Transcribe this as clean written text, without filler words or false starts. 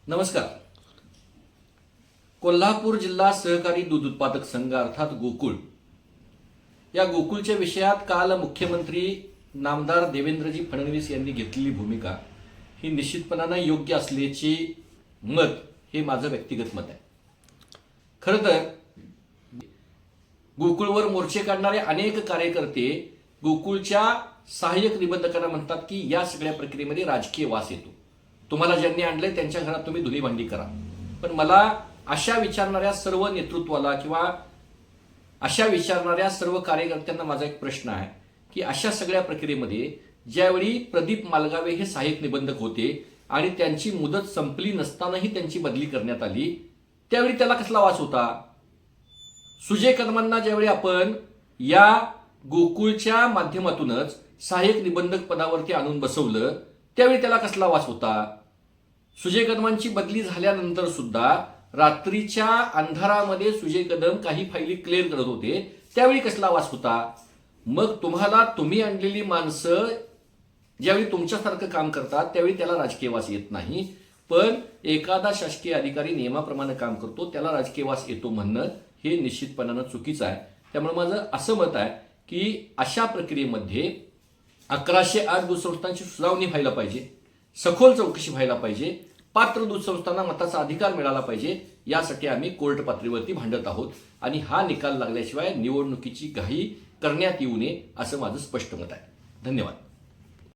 नमस्कार. कोल्हापूर जिल्हा सहकारी दूध उत्पादक संघ अर्थात गोकुळ या गोकुळच्या विषयात काल मुख्यमंत्री नामदार देवेंद्रजी फडणवीस यांनी घेतलेली भूमिका ही निश्चितपणाने योग्य असल्याची मत हे माझं व्यक्तिगत मत आहे. खरं तर गोकुळवर मोर्चे काढणारे अनेक कार्यकर्ते गोकुळच्या सहाय्यक निबंधकांना म्हणतात की या सगळ्या प्रक्रियेमध्ये राजकीय वास येतो. तुम्हाला ज्यांनी आणलंय त्यांच्या घरात तुम्ही धुणी भांडी करा. पण मला अशा विचारणाऱ्या सर्व नेतृत्वाला किंवा अशा विचारणाऱ्या सर्व कार्यकर्त्यांना माझा एक प्रश्न आहे की अशा सगळ्या प्रक्रियेमध्ये ज्यावेळी प्रदीप मालगावे हे सहाय्यक निबंधक होते आणि त्यांची मुदत संपली नसतानाही त्यांची बदली करण्यात आली, त्यावेळी त्याला कसला वास होता? सुजय कदमांना ज्यावेळी आपण या गोकुळच्या माध्यमातूनच सहाय्यक निबंधक पदावरती आणून बसवलं त्यावेळी त्याला कसला वास होता? सुजय कदमांची बदली झाल्यानंतर सुद्धा रात्रीच्या अंधारामध्ये सुजय कदम काही फायली क्लिअर करत होते, त्यावेळी कसला वास होता? मग तुम्ही आणलेली माणसं ज्यावेळी तुमच्यासारखं काम करतात त्यावेळी त्याला राजकीय वास येत नाही, पण एखादा शासकीय अधिकारी नियमाप्रमाणे काम करतो त्याला राजकीय वास येतो म्हणणं हे निश्चितपणानं चुकीचं आहे. त्यामुळे माझं असं मत आहे की अशा प्रक्रियेमध्ये 1108 दूध संस्थांची सुनावणी व्हायला पाहिजे, सखोल चौकशी व्हायला पाहिजे, पात्र दूध संस्थांना मताचा अधिकार मिळाला पाहिजे. यासाठी आम्ही कोर्ट पातळीवरती भांडत आहोत आणि हा निकाल लागल्याशिवाय निवडणुकीची घाई करण्यात येऊ नये असं माझं स्पष्ट मत आहे. धन्यवाद.